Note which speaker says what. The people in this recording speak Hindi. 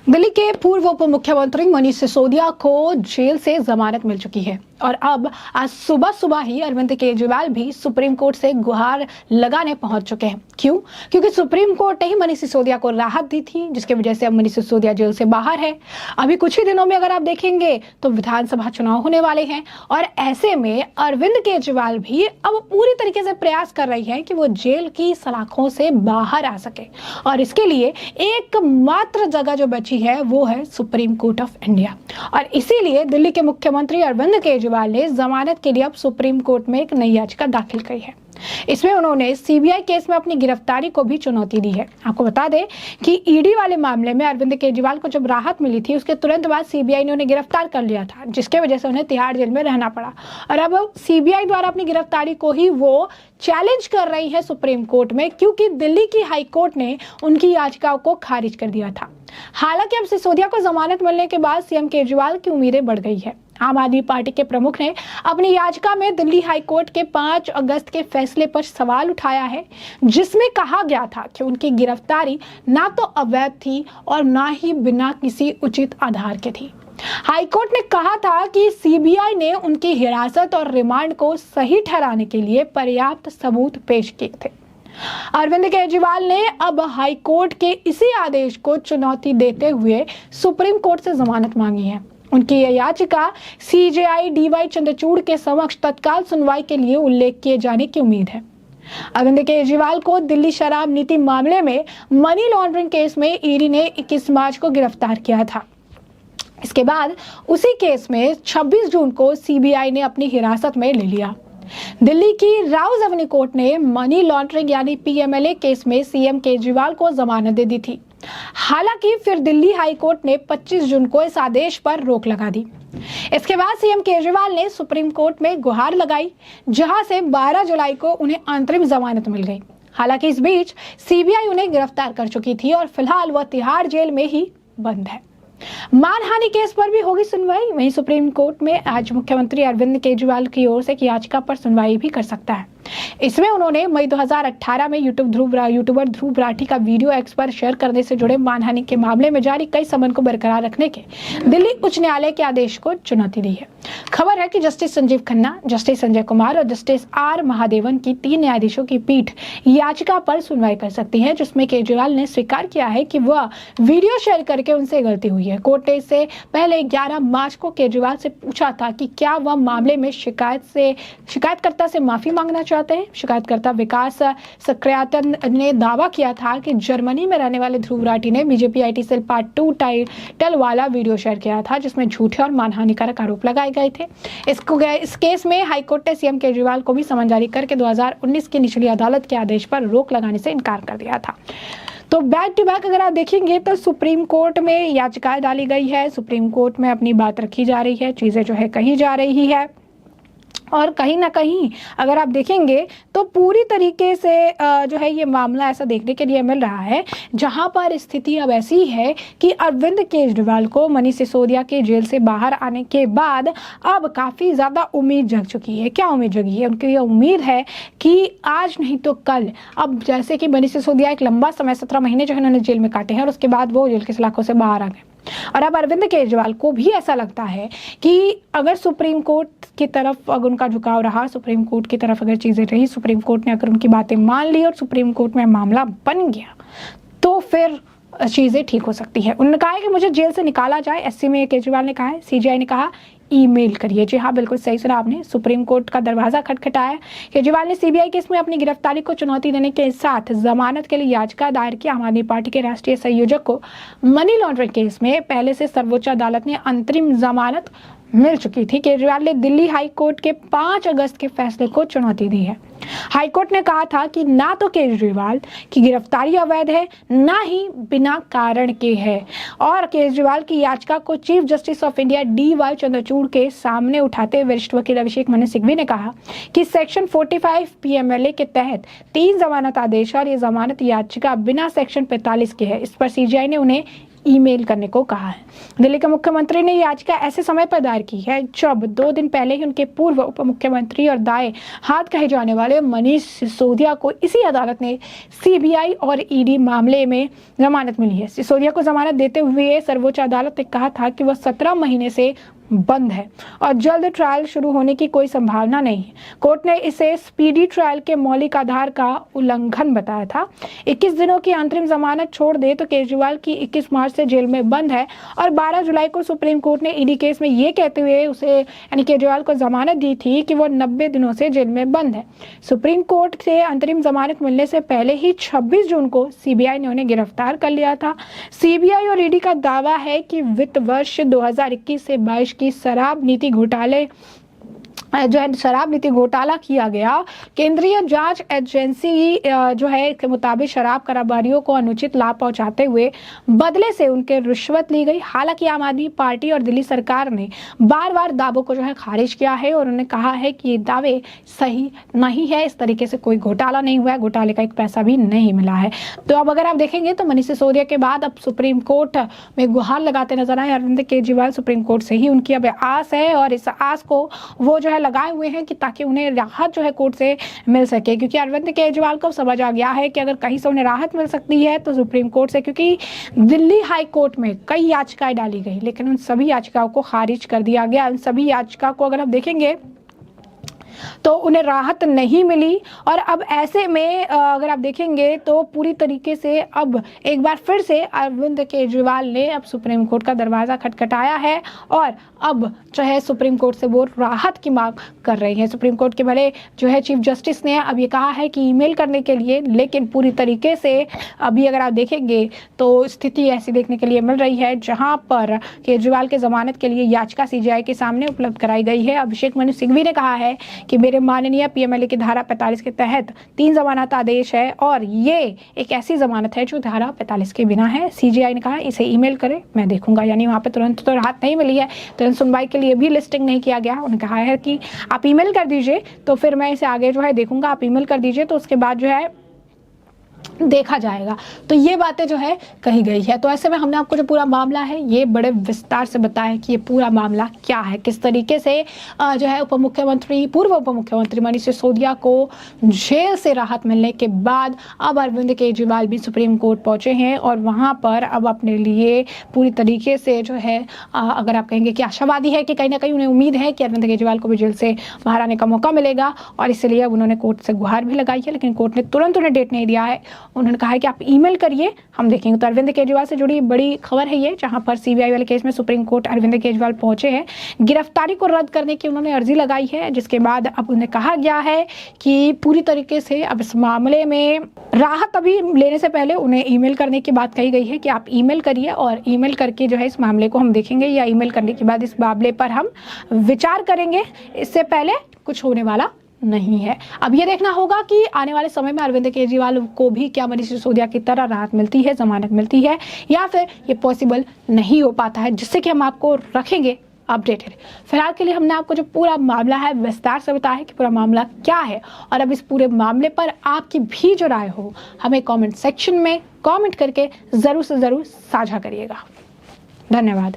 Speaker 1: दिल्ली के पूर्व उप मुख्यमंत्री मनीष सिसोदिया को जेल से जमानत मिल चुकी है और अब आज सुबह सुबह ही अरविंद केजरीवाल भी सुप्रीम कोर्ट से गुहार लगाने पहुंच चुके हैं। क्यों? क्योंकि सुप्रीम कोर्ट ने ही मनीष सिसोदिया को राहत दी थी, जिसकी वजह से अब मनीष सिसोदिया जेल से बाहर है। अभी कुछ ही दिनों में अगर आप देखेंगे तो विधानसभा चुनाव होने वाले हैं और ऐसे में अरविंद केजरीवाल भी अब पूरी तरीके से प्रयास कर रही है कि वो जेल की सलाखों से बाहर आ सके और इसके लिए एकमात्र जगह जो बची है वो है सुप्रीम कोर्ट ऑफ इंडिया। और इसीलिए दिल्ली के मुख्यमंत्री अरविंद केजरीवाल ने जमानत के लिए अब सुप्रीम कोर्ट में एक नई याचिका दाखिल की है। इसमें उन्होंने सीबीआई केस में अपनी गिरफ्तारी को भी चुनौती दी है। आपको बता दें कि ईडी वाले मामले में अरविंद केजरीवाल को जब राहत मिली थी उसके तुरंत बाद सीबीआई ने उन्हें गिरफ्तार कर लिया था, जिसके वजह से उन्हें तिहाड़ जेल में रहना पड़ा। और अब सीबीआई द्वारा अपनी गिरफ्तारी को ही वो चैलेंज कर रही है सुप्रीम कोर्ट में, क्योंकि दिल्ली की हाई कोर्ट ने उनकी याचिकाओं को खारिज कर दिया था। हालांकि अब सिसोदिया को जमानत मिलने के बाद सीएम केजरीवाल की उम्मीदें बढ़ गई है। आम आदमी पार्टी के प्रमुख ने अपनी याचिका में दिल्ली हाई कोर्ट के 5 अगस्त के फैसले पर सवाल उठाया है, जिसमें कहा गया था कि उनकी गिरफ्तारी ना तो अवैध थी और ना ही बिना किसी उचित आधार के थी। हाई कोर्ट ने कहा था कि सीबीआई ने उनकी हिरासत और रिमांड को सही ठहराने के लिए पर्याप्त सबूत पेश किए थे। अरविंद केजरीवाल ने अब हाई कोर्ट के इसी आदेश को चुनौती देते हुए सुप्रीम कोर्ट से जमानत मांगी है। उनकी यह याचिका सीजेआई डीवाई चंद्रचूड़ के समक्ष तत्काल सुनवाई के लिए उल्लेख किए जाने की उम्मीद है। अरविंद केजरीवाल को दिल्ली शराब नीति मामले में मनी लॉन्ड्रिंग केस में ईडी ने 21 मार्च को गिरफ्तार किया था। इसके बाद उसी केस में 26 जून को सीबीआई ने अपनी हिरासत में ले लिया। दिल्ली की राउज एवेन्यू कोर्ट ने मनी लॉन्ड्रिंग यानी पीएमएलए केस में सीएम केजरीवाल को जमानत दे दी थी। हालांकि फिर दिल्ली हाई कोर्ट ने 25 जून को इस आदेश पर रोक लगा दी। इसके बाद सीएम केजरीवाल ने सुप्रीम कोर्ट में गुहार लगाई, जहां से 12 जुलाई को उन्हें अंतरिम जमानत मिल गई। हालांकि इस बीच सीबीआई उन्हें गिरफ्तार कर चुकी थी और फिलहाल वह तिहाड़ जेल में ही बंद है। मानहानि केस पर भी होगी सुनवाई। वहीं सुप्रीम कोर्ट में आज मुख्यमंत्री अरविंद केजरीवाल की ओर से एक याचिका पर सुनवाई भी कर सकता है। इसमें उन्होंने मई 2018 में यूट्यूबर ध्रुव राठी का वीडियो एक्स पर शेयर करने से जुड़े मानहानि के मामले में जारी कई समन को बरकरार रखने के दिल्ली उच्च न्यायालय के आदेश को चुनौती दी है। खबर है कि जस्टिस संजीव खन्ना, जस्टिस संजय कुमार और जस्टिस आर महादेवन की 3 न्यायाधीशों की पीठ याचिका पर सुनवाई कर सकती है, जिसमें केजरीवाल ने स्वीकार किया है कि वह वीडियो शेयर करके उनसे गलती हुई है। कोर्ट ने इससे पहले 11 मार्च को केजरीवाल से पूछा था कि क्या वह मामले में शिकायतकर्ता से माफी मांगना चाहते हैं। शिकायतकर्ता विकास सक्रियातन ने दावा किया था कि जर्मनी में रहने वाले ध्रुव राठी ने BJP IT cell part 2 title वाला वीडियो शेयर किया था, जिसमें झूठे और मानहानिकारक आरोप लगाए गए थे। इस केस में हाईकोर्ट ने सीएम केजरीवाल को भी समन जारी करके 2019 की निचली अदालत के आदेश पर रोक लगाने से इनकार कर दिया था। तो बैक टू बैक अगर आप देखेंगे तो सुप्रीम कोर्ट में याचिकाएं डाली गई है, सुप्रीम कोर्ट में अपनी बात रखी जा रही है, चीजें जो है कही जा रही है और कहीं ना कहीं अगर आप देखेंगे तो पूरी तरीके से जो है ये मामला ऐसा देखने के लिए मिल रहा है, जहां पर स्थिति अब ऐसी है कि अरविंद केजरीवाल को मनीष सिसोदिया के जेल से बाहर आने के बाद अब काफ़ी ज़्यादा उम्मीद जग चुकी है। क्या उम्मीद जगी है? उनकी ये उम्मीद है कि आज नहीं तो कल, अब जैसे कि मनीष सिसोदिया एक लंबा समय 17 महीने जो है उन्होंने जेल में काटे हैं और उसके बाद वो जेल के सलाखों से बाहर आ गए और अब अरविंद केजरीवाल को भी ऐसा लगता है कि अगर सुप्रीम कोर्ट की तरफ अगर उनका झुकाव रहा, सुप्रीम कोर्ट की तरफ अगर चीज़ें रही, सुप्रीम कोर्ट ने अगर उनकी बातें मान ली और सुप्रीम कोर्ट में मामला बन गया तो फिर चीज़ें ठीक हो सकती है। उन्होंने कहा है कि मुझे जेल से निकाला जाए, एससी में केजरीवाल ने कहा है। सीजीआई ने कहा ईमेल करिए। जी हाँ, बिल्कुल सही सुना आपने। सुप्रीम कोर्ट का दरवाजा खटखटाया। केजरीवाल ने सीबीआई केस में अपनी गिरफ्तारी को चुनौती देने के साथ जमानत के लिए याचिका दायर की। आम आदमी पार्टी के राष्ट्रीय संयोजक को मनी लॉन्ड्रिंग केस में पहले से सर्वोच्च अदालत ने अंतरिम जमानत मिल चुकी थी। केजरीवाल ने दिल्ली हाई कोर्ट के 5 अगस्त के फैसले को चुनौती दी है। हाई कोर्ट ने कहा था कि ना तो केजरीवाल की गिरफ्तारी अवैध है, ना ही बिना कारण के है और केजरीवाल की याचिका को chief justice of India DY Chandrachud के सामने उठाते वरिष्ठ वकील अभिषेक मनु सिंघवी ने कहा कि सेक्शन 45 पीएमएलए के तहत 3 जमानत आदेश और ये जमानत याचिका बिना सेक्शन 45 के है। इस पर सीजीआई ने उन्हें ईमेल करने को कहा है। दिल्ली के मुख्यमंत्री ने याचिका ऐसे समय पर दायर की है जब 2 दिन पहले ही उनके पूर्व उप मुख्यमंत्री और दाएं हाथ कहे जाने वाले मनीष सिसोदिया को इसी अदालत ने सीबीआई और ईडी मामले में जमानत मिली है। सिसोदिया को जमानत देते हुए सर्वोच्च अदालत ने कहा था कि वह 17 महीने से बंद है और जल्द ट्रायल शुरू होने की कोई संभावना नहीं है। कोर्ट ने इसे स्पीडी ट्रायल के मौलिक आधार का उल्लंघन बताया था। 21 दिनों की अंतरिम जमानत छोड़ दे तो केजरीवाल की 21 मार्च से जेल में बंद है और 12 जुलाई को सुप्रीम कोर्ट ने ईडी केस में ये कहते हुए उसे यानी केजरीवाल को जमानत दी थी कि वो 90 दिनों से जेल में बंद है। सुप्रीम कोर्ट से अंतरिम जमानत मिलने से पहले ही 26 जून को सीबीआई ने उन्हें गिरफ्तार कर लिया था। सीबीआई और ईडी का दावा है कि वित्त वर्ष 2021 से 22 की शराब नीति घोटाला किया गया। केंद्रीय जांच एजेंसी जो है के मुताबिक शराब कारोबारियों को अनुचित लाभ पहुंचाते हुए बदले से उनके रिश्वत ली गई। हालांकि आम आदमी पार्टी और दिल्ली सरकार ने बार-बार दावों को जो है खारिज किया है और उन्होंने कहा है कि ये दावे सही नहीं है, इस तरीके से कोई घोटाला नहीं हुआ है, घोटाले का एक पैसा भी नहीं मिला है। तो अब अगर आप देखेंगे तो मनीष सिसोदिया के बाद अब सुप्रीम कोर्ट में गुहार लगाते नजर आए अरविंद केजरीवाल। सुप्रीम कोर्ट से ही उनकी अब आस है और इस आस को वो जो है लगाए हुए हैं कि ताकि उन्हें राहत जो है कोर्ट से मिल सके, क्योंकि अरविंद केजरीवाल को समझ आ गया है कि अगर कहीं से उन्हें राहत मिल सकती है तो सुप्रीम कोर्ट से, क्योंकि दिल्ली हाई कोर्ट में कई याचिकाएं डाली गई लेकिन उन सभी याचिकाओं को खारिज कर दिया गया। उन सभी याचिका को अगर आप देखेंगे तो उन्हें राहत नहीं मिली और अब ऐसे में अगर आप देखेंगे तो पूरी तरीके से अब एक बार फिर से अरविंद केजरीवाल ने अब सुप्रीम कोर्ट का दरवाज़ा खटखटाया है और अब जो है सुप्रीम कोर्ट से वो राहत की मांग कर रही है। सुप्रीम कोर्ट के बड़े जो है चीफ जस्टिस ने अब ये कहा है कि ईमेल करने के लिए, लेकिन पूरी तरीके से अभी अगर आप देखेंगे तो स्थिति ऐसी देखने के लिए मिल रही है जहां पर केजरीवाल के जमानत के लिए याचिका सीजीआई के सामने उपलब्ध कराई गई है। अभिषेक मनु सिंघवी ने कहा है कि मेरे माननीय पीएमएलए की धारा 45 के तहत 3 जमानत आदेश है और ये एक ऐसी जमानत है जो धारा 45 के बिना है। सीजीआई ने कहा इसे ईमेल करें, मैं देखूंगा। यानी वहां पे तुरंत तो राहत नहीं मिली है, तुरंत सुनवाई के लिए भी लिस्टिंग नहीं किया गया। उन्होंने कहा है कि आप ईमेल कर दीजिए तो फिर मैं इसे आगे जो है देखूंगा। आप ईमेल कर दीजिए तो उसके बाद जो है देखा जाएगा। तो ये बातें जो है कही गई है। तो ऐसे में हमने आपको जो पूरा मामला है ये बड़े विस्तार से बताया कि ये पूरा मामला क्या है, किस तरीके से जो है पूर्व उप मुख्यमंत्री मनीष सिसोदिया को जेल से राहत मिलने के बाद अब अरविंद केजरीवाल भी सुप्रीम कोर्ट पहुंचे हैं और वहां पर अब अपने लिए पूरी तरीके से जो है अगर आप कहेंगे कि आशावादी है कि कहीं ना कहीं उन्हें उम्मीद है कि अरविंद केजरीवाल को भी जेल से बाहर आने का मौका मिलेगा और इसलिए अब उन्होंने कोर्ट से गुहार भी लगाई है, लेकिन कोर्ट ने तुरंत उन्हें डेट नहीं दिया है। उन्होंने कहा है कि आप ईमेल करिए, हम देखेंगे। तो अरविंद केजरीवाल से जुड़ी बड़ी खबर है ये, जहां पर सीबीआई वाले केस में सुप्रीम कोर्ट अरविंद केजरीवाल पहुंचे हैं। गिरफ्तारी को रद्द करने की उन्होंने अर्जी लगाई है, जिसके बाद अब उन्हें कहा गया है कि पूरी तरीके से अब इस मामले में राहत अभी लेने से पहले उन्हें ईमेल करने की बात कही गई है कि आप ईमेल करिए और ईमेल करके जो है इस मामले को हम देखेंगे या ईमेल करने के बाद इस मामले पर हम विचार करेंगे। इससे पहले कुछ होने वाला नहीं है। अब ये देखना होगा कि आने वाले समय में अरविंद केजरीवाल को भी क्या मनीष सिसोदिया की तरह राहत मिलती है, जमानत मिलती है, या फिर ये पॉसिबल नहीं हो पाता है, जिससे कि हम आपको रखेंगे अपडेटेड। फिलहाल के लिए हमने आपको जो पूरा मामला है विस्तार से बताया कि पूरा मामला क्या है और अब इस पूरे मामले पर आपकी भी जो राय हो हमें कमेंट सेक्शन में कमेंट करके जरूर से जरूर साझा करिएगा। धन्यवाद।